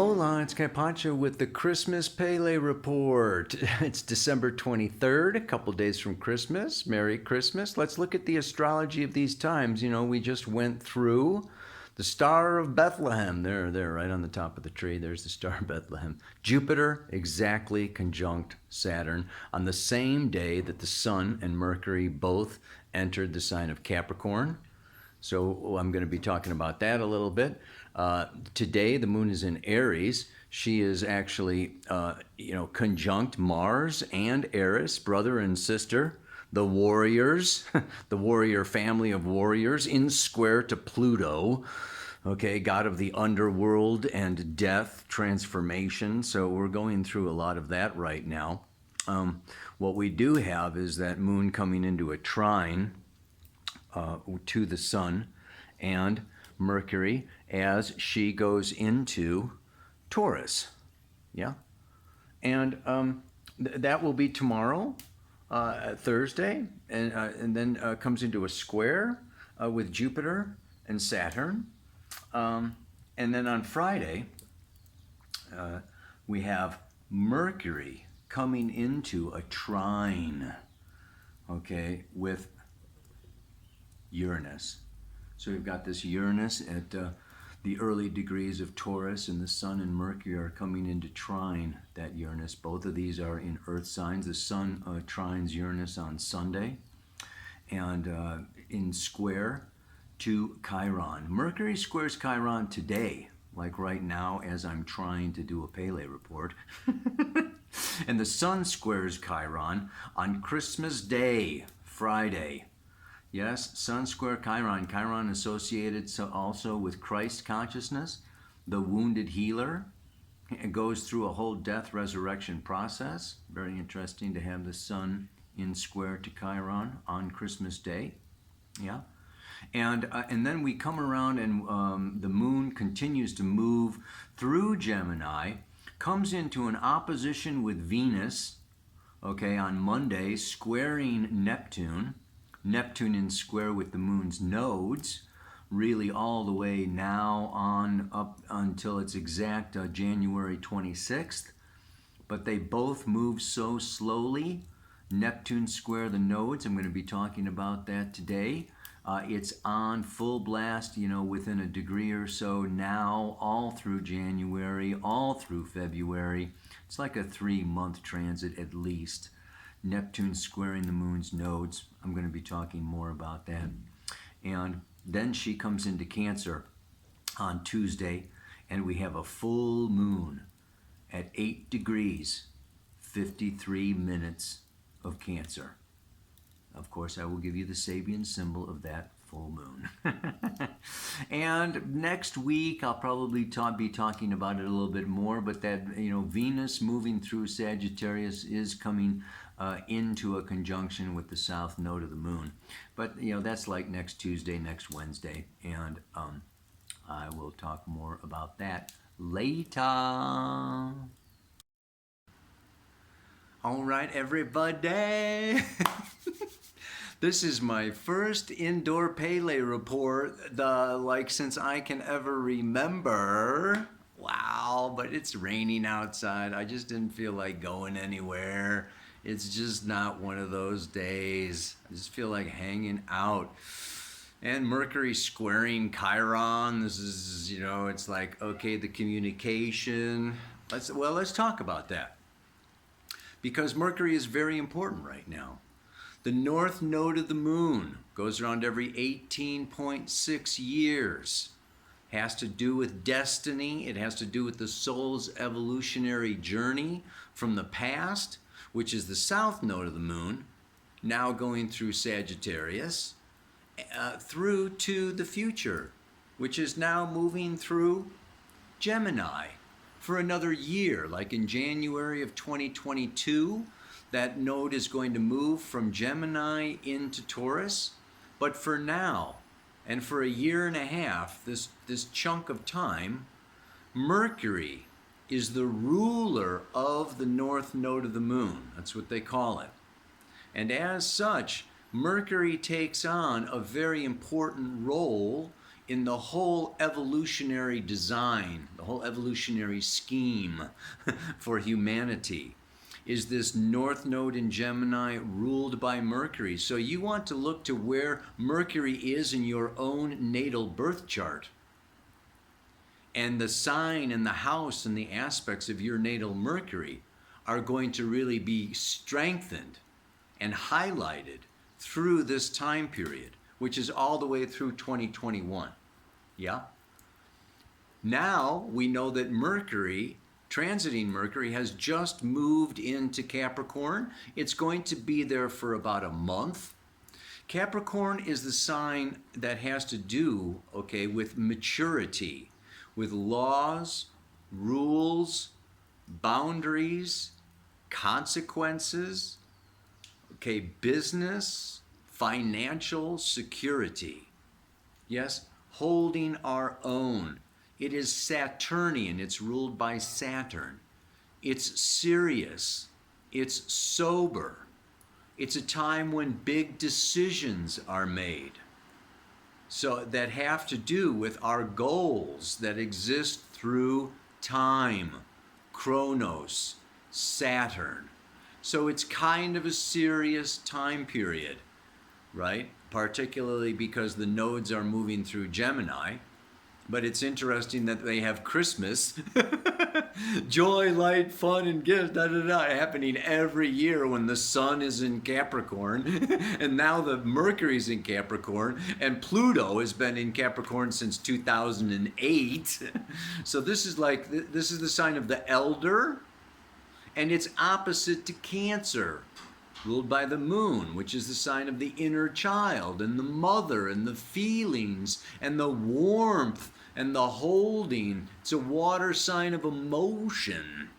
Hola, it's Pancho with the Christmas Pele Report. It's December 23rd, a couple days from Christmas. Merry Christmas. Let's look at the astrology of these times. You know, we just went through the Star of Bethlehem. There, right on the top of the tree. There's the Star of Bethlehem. Jupiter exactly conjunct Saturn on the same day that the Sun and Mercury both entered the sign of Capricorn. So I'm going to be talking about that a little bit. Today, the moon is in Aries. She is actually, conjunct Mars and Eris, brother and sister, the warriors, the warrior family of warriors, in square to Pluto, okay, god of the underworld and death, transformation. So we're going through a lot of that right now. What we do have is that moon coming into a trine to the Sun and Mercury as she goes into Taurus. Yeah. And that will be tomorrow, Thursday, and then comes into a square with Jupiter and Saturn. And then on Friday, we have Mercury coming into a trine, okay, with Uranus. So we've got this Uranus at the early degrees of Taurus, and the Sun and Mercury are coming into trine that Uranus. Both of these are in Earth signs. The Sun trines Uranus on Sunday, and in square to Chiron. Mercury squares Chiron today, like right now as I'm trying to do a Pele report. And the Sun squares Chiron on Christmas Day, Friday. Yes, Sun square Chiron. Chiron associated also with Christ consciousness, the wounded healer. It goes through a whole death resurrection process. Very interesting to have the Sun in square to Chiron on Christmas Day. Yeah. And then we come around and the moon continues to move through Gemini, comes into an opposition with Venus, okay, on Monday, squaring Neptune. Neptune in square with the moon's nodes, really all the way now on up until its exact January 26th. But they both move so slowly. Neptune square the nodes. I'm going to be talking about that today. It's on full blast, within a degree or so now, all through January, all through February. It's like a 3-month transit at least. Neptune squaring the moon's nodes. I'm going to be talking more about that. And then she comes into Cancer on Tuesday, and we have a full moon at 8 degrees, 53 minutes of Cancer. Of course, I will give you the Sabian symbol of that full moon. And next week, I'll probably be talking about it a little bit more, but that, Venus moving through Sagittarius is coming into a conjunction with the south node of the moon. But, that's like next Tuesday, next Wednesday, and I will talk more about that later. All right, everybody. This is my first indoor Pele report, since I can ever remember. Wow, but it's raining outside. I just didn't feel like going anywhere. It's just not one of those days. I just feel like hanging out. And Mercury squaring Chiron. This is, it's like, okay, the communication. Let's talk about that. Because Mercury is very important right now. The north node of the moon goes around every 18.6 years. Has to do with destiny. It has to do with the soul's evolutionary journey from the past, which is the south node of the moon, now going through Sagittarius, through to the future, which is now moving through Gemini for another year. Like in January of 2022, that node is going to move from Gemini into Taurus. But for now, and for a year and a half, this chunk of time, Mercury is the ruler of the north node of the moon. That's what they call it. And as such, Mercury takes on a very important role in the whole evolutionary design, the whole evolutionary scheme for humanity, is this North Node in Gemini ruled by Mercury. So you want to look to where Mercury is in your own natal birth chart. And the sign and the house and the aspects of your natal Mercury are going to really be strengthened and highlighted through this time period, which is all the way through 2021. Yeah? Now we know that Mercury, transiting Mercury, has just moved into Capricorn. It's going to be there for about a month. Capricorn is the sign that has to do, okay, with maturity, with laws, rules, boundaries, consequences, okay, business, financial security. Yes, holding our own. It is Saturnian. It's ruled by Saturn. It's serious. It's sober. It's a time when big decisions are made. So that have to do with our goals that exist through time, Chronos, Saturn. So it's kind of a serious time period, right? Particularly because the nodes are moving through Gemini. But it's interesting that they have Christmas, joy, light, fun, and gifts, happening every year when the sun is in Capricorn, and now the Mercury's in Capricorn, and Pluto has been in Capricorn since 2008. So this is the sign of the elder, and it's opposite to Cancer, ruled by the moon, which is the sign of the inner child and the mother and the feelings and the warmth and the holding. It's a water sign of emotion.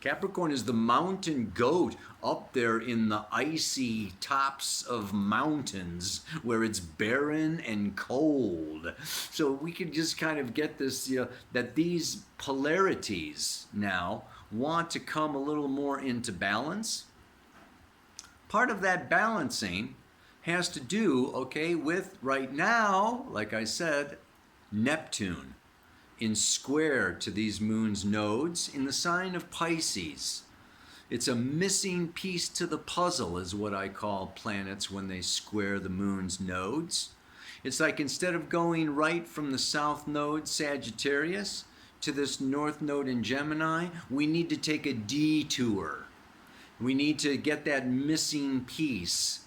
Capricorn is the mountain goat up there in the icy tops of mountains where it's barren and cold. So we can just kind of get this, that these polarities now want to come a little more into balance. Part of that balancing has to do, okay, with right now, like I said, Neptune in square to these moon's nodes in the sign of Pisces. It's a missing piece to the puzzle is what I call planets when they square the moon's nodes. It's like instead of going right from the south node, Sagittarius, to this north node in Gemini, we need to take a detour. We need to get that missing piece.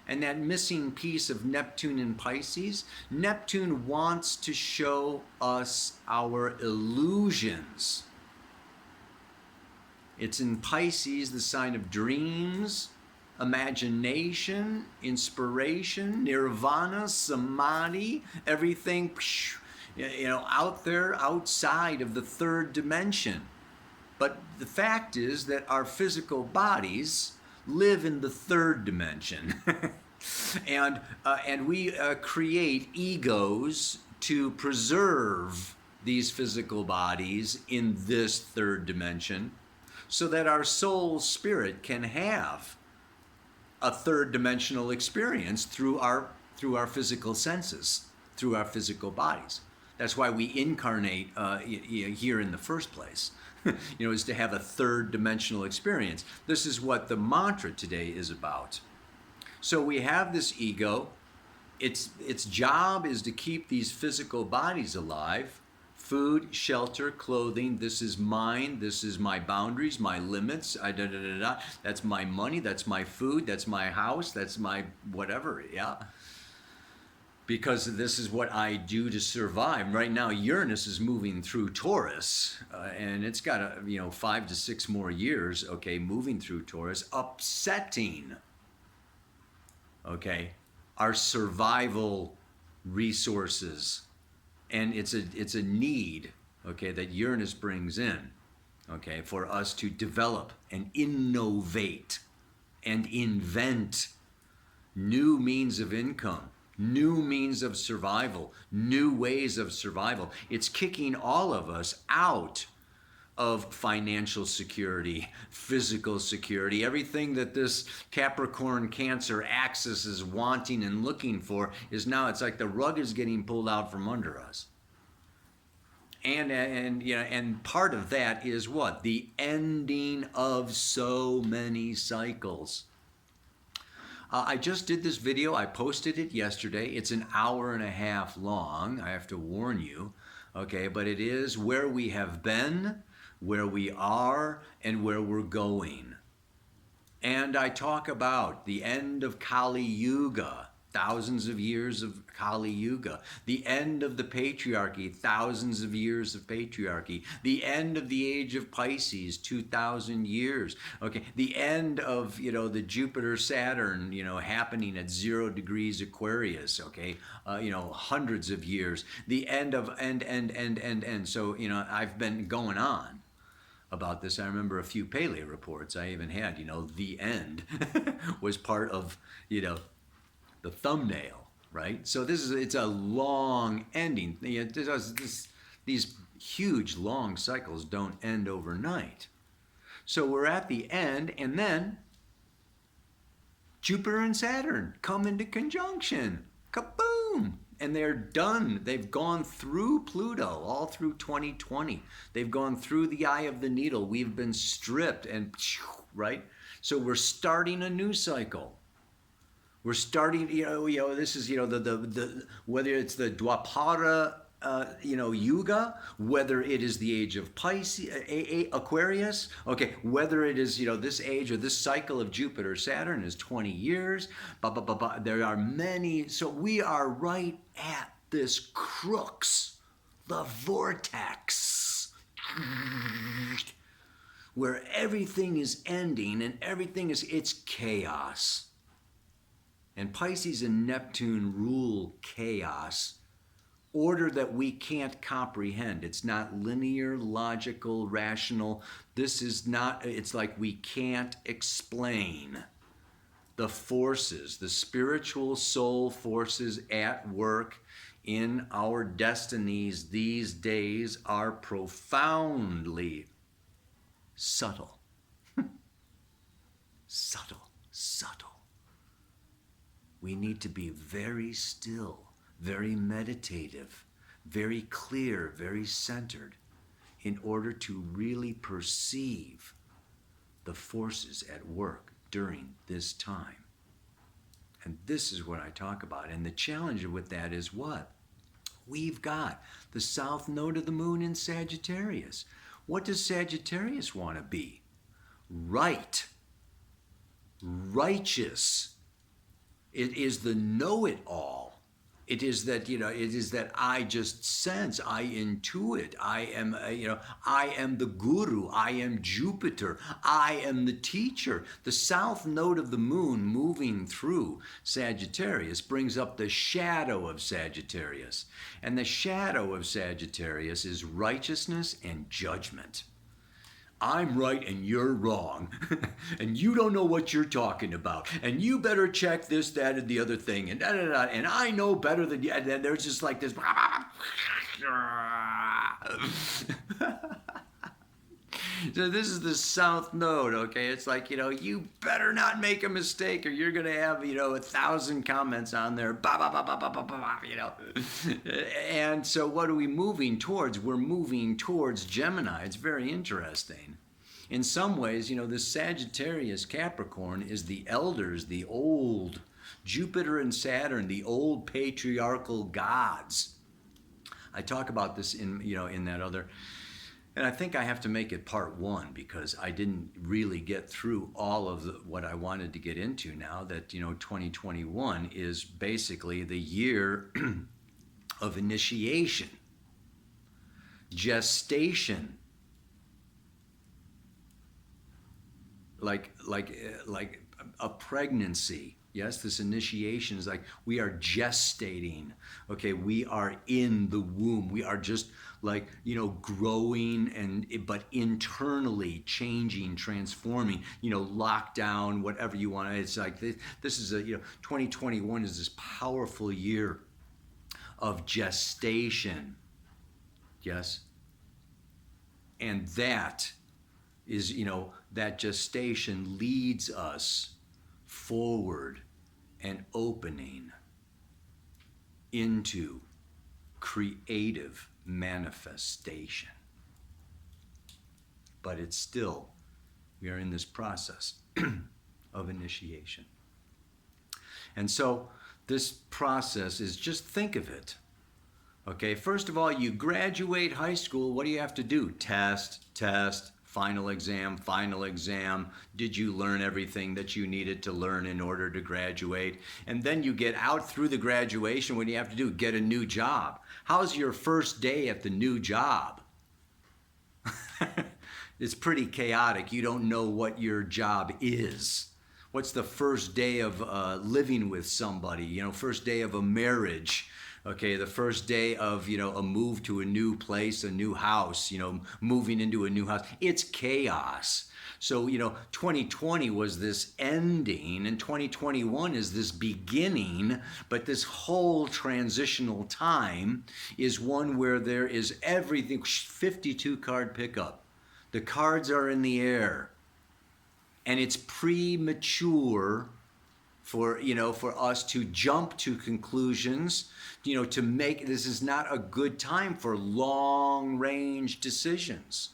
And that missing piece of Neptune in Pisces, Neptune wants to show us our illusions. It's in Pisces, the sign of dreams, imagination, inspiration, nirvana, samadhi, everything, out there, outside of the third dimension. But the fact is that our physical bodies live in the third dimension. and we create egos to preserve these physical bodies in this third dimension so that our soul spirit can have a third dimensional experience through our physical senses, through our physical bodies. That's why we incarnate here in the first place. Is to have a third dimensional experience. This is what the mantra today is about. So we have this ego. Its job is to keep these physical bodies alive. Food, shelter, clothing. This is mine. This is my boundaries, my limits. That's my money. That's my food. That's my house. That's my whatever. Yeah. Because this is what I do to survive. Right now, Uranus is moving through Taurus, and it's got 5 to 6 more years, okay, moving through Taurus, upsetting, okay, our survival resources. And it's a need, okay, that Uranus brings in, okay, for us to develop and innovate and invent new means of income, new means of survival, new ways of survival. It's kicking all of us out of financial security, physical security, everything that this Capricorn Cancer axis is wanting and looking for is now, it's like the rug is getting pulled out from under us. And part of that is what? The ending of so many cycles. I just did this video. I posted it yesterday. It's an hour and a half long. I have to warn you. Okay, but it is where we have been, where we are, and where we're going. And I talk about the end of Kali Yuga, thousands of years of Kali Yuga, the end of the patriarchy, thousands of years of patriarchy, the end of the age of Pisces, 2,000 years, okay, the end of, the Jupiter Saturn, happening at 0 degrees Aquarius, okay, hundreds of years, the end of end. So, I've been going on about this. I remember a few Paleo reports I even had, the end was part of, the thumbnail, right? So it's a long ending. These huge long cycles don't end overnight. So we're at the end, and then Jupiter and Saturn come into conjunction. Kaboom! And they're done. They've gone through Pluto all through 2020. They've gone through the eye of the needle. We've been stripped and, right? So we're starting a new cycle. We're starting, this is, the whether it's the Dwapara, Yuga, whether it is the age of Pisces, Aquarius, okay, whether it is, this age or this cycle of Jupiter, Saturn is 20 years, there are many, so we are right at this crux, the vortex, where everything is ending and it's chaos. And Pisces and Neptune rule chaos, order that we can't comprehend. It's not linear, logical, rational. This is not, it's like we can't explain the forces, the spiritual soul forces at work in our destinies these days are profoundly subtle. Subtle. We need to be very still, very meditative, very clear, very centered in order to really perceive the forces at work during this time. And this is what I talk about. And the challenge with that is what? We've got the south node of the moon in Sagittarius. What does Sagittarius want to be? Right. Righteous. It is the know-it-all. It is that, it is that I just sense, I intuit, I am the guru, I am Jupiter, I am the teacher. The south node of the moon moving through Sagittarius brings up the shadow of Sagittarius. And the shadow of Sagittarius is righteousness and judgment. I'm right and you're wrong, and you don't know what you're talking about, and you better check this, that, and the other thing, and da-da-da, and I know better than you, and then there's just like this. So this is the south node, okay? It's like, you better not make a mistake or you're going to have, 1,000 comments on there, And so what are we moving towards? We're moving towards Gemini. It's very interesting. In some ways, this Sagittarius Capricorn is the elders, the old Jupiter and Saturn, the old patriarchal gods. I talk about this in that other. And I think I have to make it part 1 because I didn't really get through all of what I wanted to get into now that, 2021 is basically the year of initiation, gestation, like a pregnancy. Yes, this initiation is like we are gestating. Okay, we are in the womb. We are just like, growing but internally changing, transforming, lockdown, whatever you want. It's like this is 2021 is this powerful year of gestation. Yes. And that is, that gestation leads us forward and opening into creative manifestation. But it's still, we are in this process of initiation. And so this process is, just think of it. Okay, first of all, you graduate high school, what do you have to do? Test, final exam. Did you learn everything that you needed to learn in order to graduate? And then you get out through the graduation, what do you have to do? Get a new job. How's your first day at the new job? It's pretty chaotic. You don't know what your job is. What's the first day of living with somebody? First day of a marriage. Okay, the first day of, a move to a new place, a new house, moving into a new house. It's chaos. So, 2020 was this ending, and 2021 is this beginning, but this whole transitional time is one where there is everything, 52 card pickup. The cards are in the air, and it's premature for us to jump to conclusions, to make, this is not a good time for long range decisions.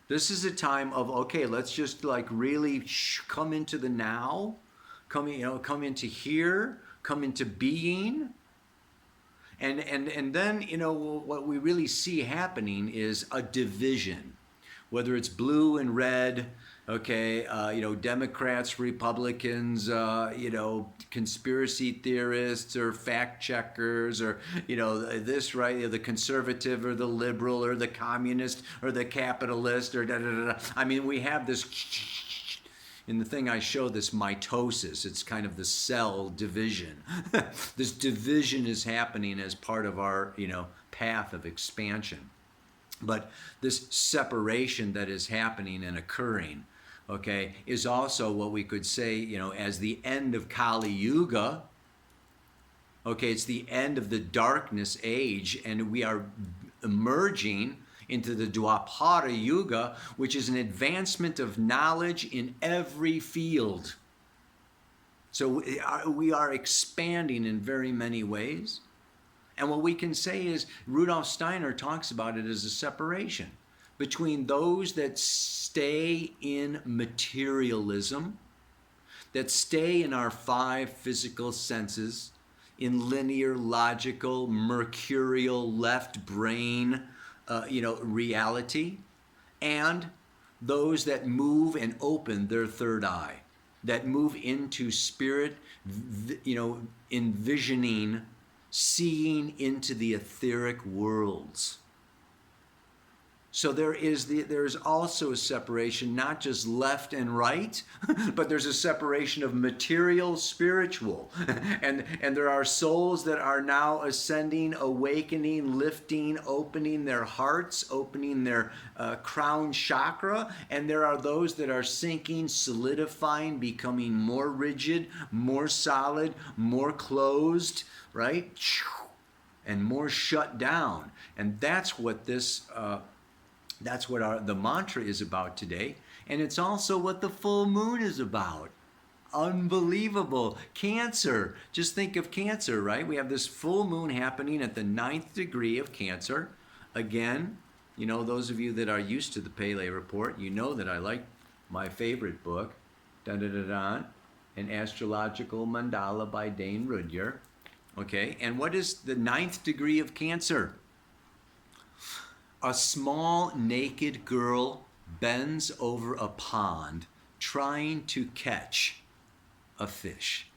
This is a time of, okay, let's just really come into the now, come into here, come into being. And then, what we really see happening is a division, whether it's blue and red, okay, Democrats, Republicans, conspiracy theorists or fact checkers, or, this, right, the conservative or the liberal or the communist or the capitalist or da-da-da-da. I mean, we have this, in the thing I show, this mitosis. It's kind of the cell division. This division is happening as part of our, path of expansion. But this separation that is happening and occurring, okay, is also what we could say, as the end of Kali Yuga. Okay, it's the end of the darkness age, and we are emerging into the Dwapara Yuga, which is an advancement of knowledge in every field. So we are expanding in very many ways. And what we can say is, Rudolf Steiner talks about it as a separation between those that stay in materialism, that stay in our 5 physical senses, in linear, logical, mercurial, left brain, reality, and those that move and open their third eye, that move into spirit, envisioning, seeing into the etheric worlds. So there is also a separation, not just left and right, but there's a separation of material, spiritual. And there are souls that are now ascending, awakening, lifting, opening their hearts, opening their crown chakra. And there are those that are sinking, solidifying, becoming more rigid, more solid, more closed, right? And more shut down. And that's what this... That's what the mantra is about today. And it's also what the full moon is about. Unbelievable. Cancer. Just think of Cancer, right? We have this full moon happening at the 9th degree of Cancer. Again, those of you that are used to the Pele Report, that I like my favorite book, An Astrological Mandala by Dane Rudhyar. Okay, and what is the 9th degree of Cancer? A small naked girl bends over a pond trying to catch a fish.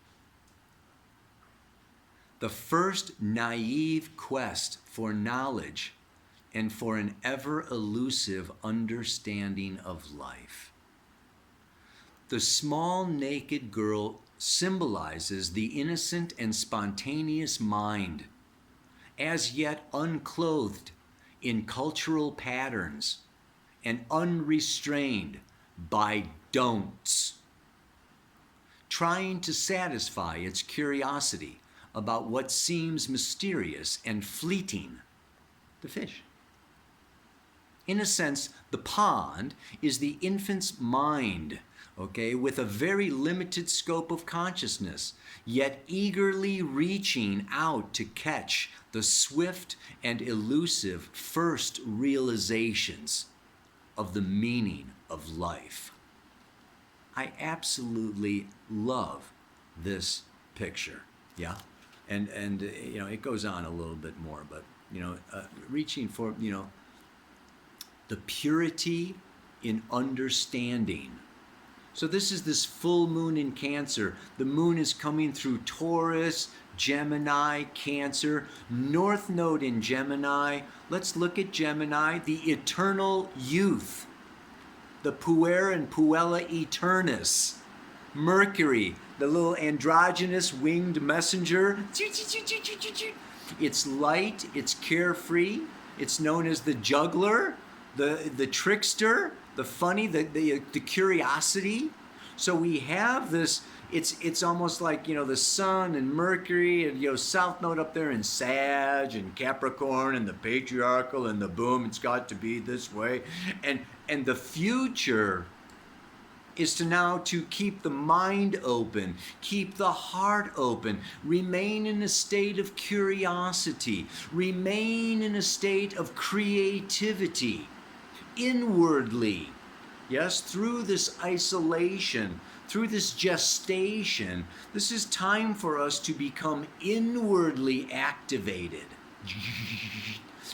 The first naive quest for knowledge and for an ever elusive understanding of life. The small naked girl symbolizes the innocent and spontaneous mind, as yet unclothed in cultural patterns and unrestrained by don'ts, trying to satisfy its curiosity about what seems mysterious and fleeting, the fish. In a sense, the pond is the infant's mind, okay, with a very limited scope of consciousness, yet eagerly reaching out to catch the swift and elusive first realizations of the meaning of life. I absolutely love this picture, yeah? And it goes on a little bit more, but, reaching for, the purity in understanding. So this is this full moon in Cancer. The moon is coming through Taurus, Gemini, Cancer, North Node in Gemini. Let's look at Gemini, the eternal youth, the puer and puella eternus. Mercury, the little androgynous winged messenger. It's light, it's carefree, it's known as the juggler, the trickster, the funny, the curiosity. So we have this, it's almost like, the sun and Mercury and, South Node up there in Sag and Capricorn and the patriarchal and the boom, it's got to be this way. And the future is to keep the mind open, keep the heart open, remain in a state of curiosity, remain in a state of creativity, inwardly. Yes, through this isolation, through this gestation, this is time for us to become inwardly activated.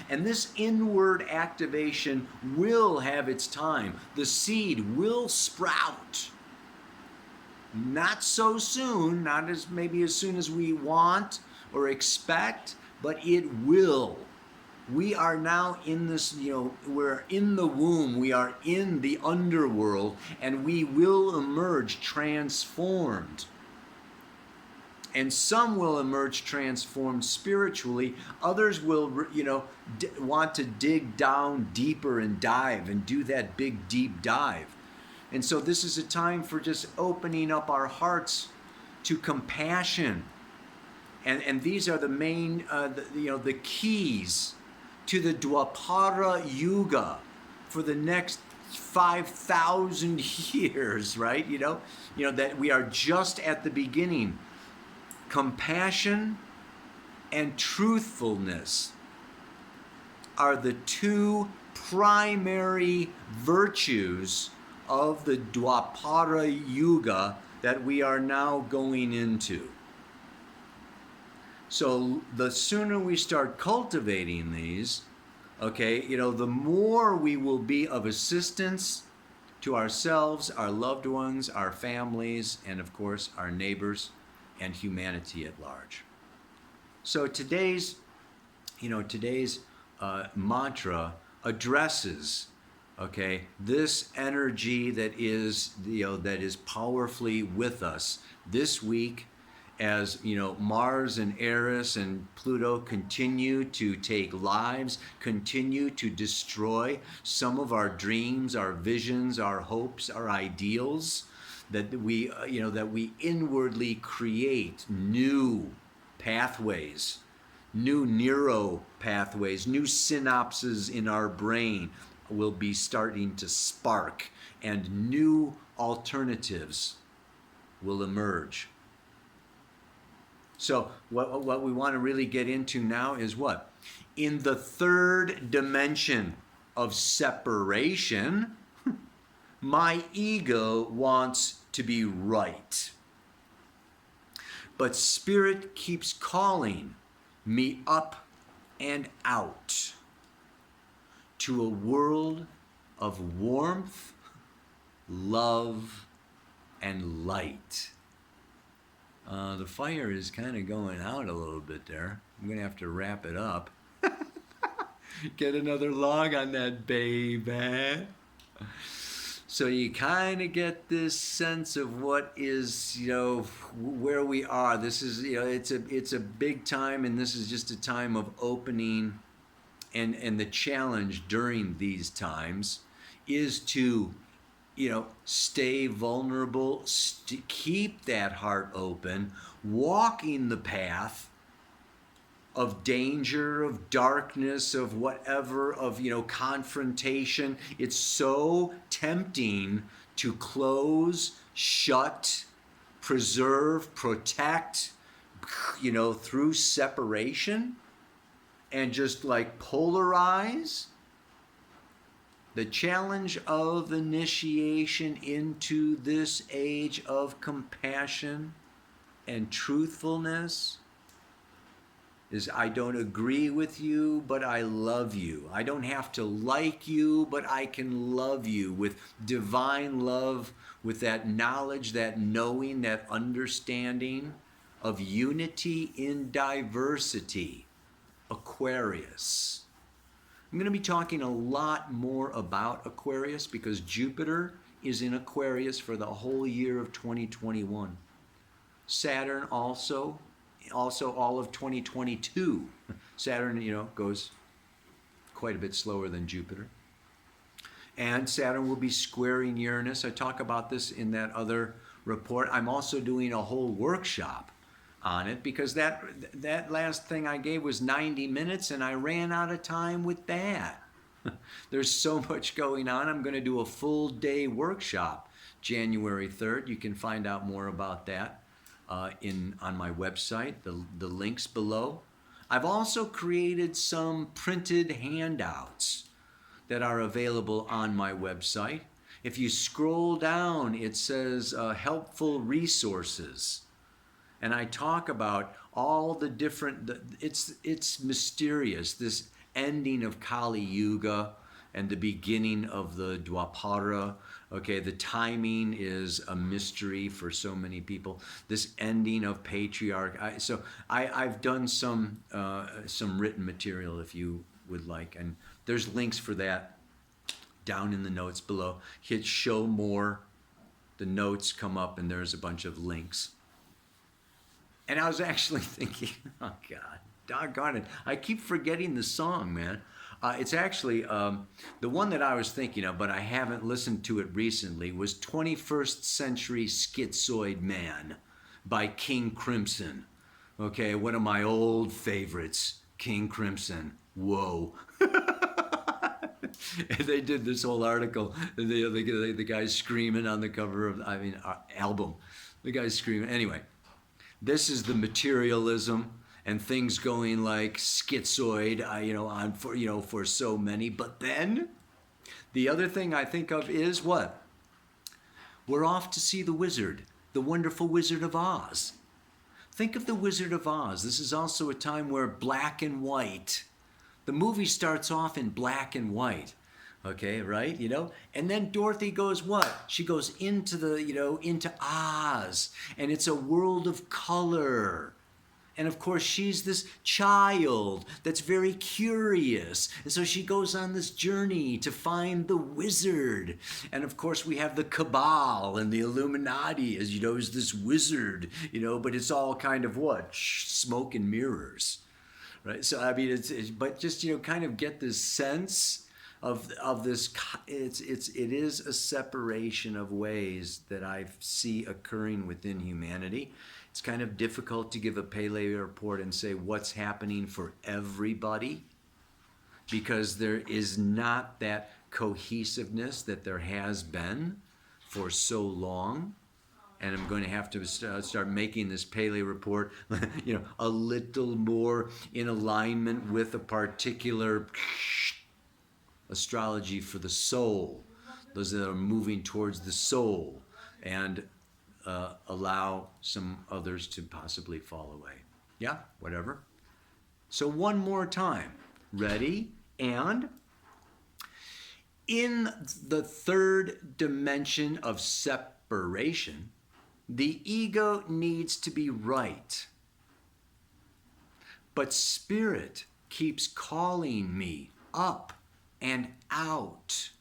And this inward activation will have its time. The seed will sprout. Not so soon, not as maybe as soon as we want or expect, but it will. We are now in this, we're in the womb, we are in the underworld, and we will emerge transformed. And some will emerge transformed spiritually. Others will, want to dig down deeper and dive and do that big, deep dive. And so this is a time for just opening up our hearts to compassion. And these are the main, the keys to the Dwapara Yuga for the next 5,000 years, right? That we are just at the beginning. Compassion and truthfulness are the two primary virtues of the Dwapara Yuga that we are now going into. So the sooner we start cultivating these, the more we will be of assistance to ourselves, our loved ones, our families, and of course our neighbors and humanity at large. So today's mantra addresses, this energy that is powerfully with us this week, as Mars and Aries and Pluto continue to take lives, continue to destroy some of our dreams, our visions, our hopes, our ideals. That we inwardly create new pathways, new neuro pathways, new synapses in our brain will be starting to spark, and new alternatives will emerge. So what we want to really get into now is what? In the third dimension of separation, my ego wants to be right. But Spirit keeps calling me up and out to a world of warmth, love, and light. The fire is kind of going out a little bit there. I'm going to have to wrap it up. Get another log on that, baby. So you kind of get this sense of what is, where we are. This is, it's a big time, and this is just a time of opening. And the challenge during these times is to, stay vulnerable, keep that heart open, walking the path, of danger, of darkness, of whatever, of, confrontation. It's so tempting to close, shut, preserve, protect, through separation and just like polarize. The challenge of initiation into this age of compassion and truthfulness is, I don't agree with you, but I love you. I don't have to like you, but I can love you with divine love, with that knowledge, that knowing, that understanding of unity in diversity. Aquarius. I'm going to be talking a lot more about Aquarius because Jupiter is in Aquarius for the whole year of 2021. Saturn also all of 2022. Saturn, goes quite a bit slower than Jupiter. And Saturn will be squaring Uranus. I talk about this in that other report. I'm also doing a whole workshop on it because that last thing I gave was 90 minutes and I ran out of time with that. There's so much going on. I'm going to do a full day workshop January 3rd. You can find out more about that on my website, the links below. I've also created some printed handouts that are available on my website. If you scroll down, it says helpful resources. And I talk about all the different, it's mysterious, this ending of Kali Yuga and the beginning of the Dwapara. Okay, the timing is a mystery for so many people. This ending of patriarch. I've done some written material if you would like, and there's links for that down in the notes below. Hit show more, the notes come up, and there's a bunch of links. And I was actually thinking, oh God, doggone it, I keep forgetting the song, man. It's actually, the one that I was thinking of, but I haven't listened to it recently, was 21st Century Schizoid Man by King Crimson. Okay, one of my old favorites, King Crimson. Whoa. And they did this whole article, the guy's screaming on the cover of, album. The guy's screaming. Anyway, this is the materialism and things going like schizoid, for so many. But then the other thing I think of is what? We're off to see the wizard, the wonderful Wizard of Oz. Think of the Wizard of Oz. This is also a time where black and white, the movie starts off in black and white. Okay, right? And then Dorothy goes what? She goes into into Oz, and it's a world of color. And of course, she's this child that's very curious. And so she goes on this journey to find the wizard. And of course, we have the Cabal and the Illuminati, as is this wizard, but it's all kind of what? Smoke and mirrors, right? So, but just, kind of get this sense of this, it is a separation of ways that I see occurring within humanity. It's kind of difficult to give a Pele report and say what's happening for everybody because there is not that cohesiveness that there has been for so long. And I'm going to have to start making this Pele report, a little more in alignment with a particular astrology for the soul, those that are moving towards the soul, and allow some others to possibly fall away. Yeah, whatever. So one more time. Ready? And in the third dimension of separation, the ego needs to be right. But spirit keeps calling me up and out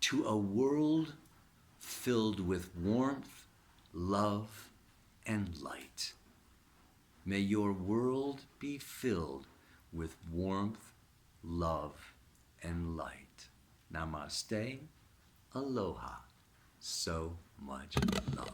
to a world filled with warmth, love, and light. May your world be filled with warmth, love, and light. Namaste. Aloha. So much love.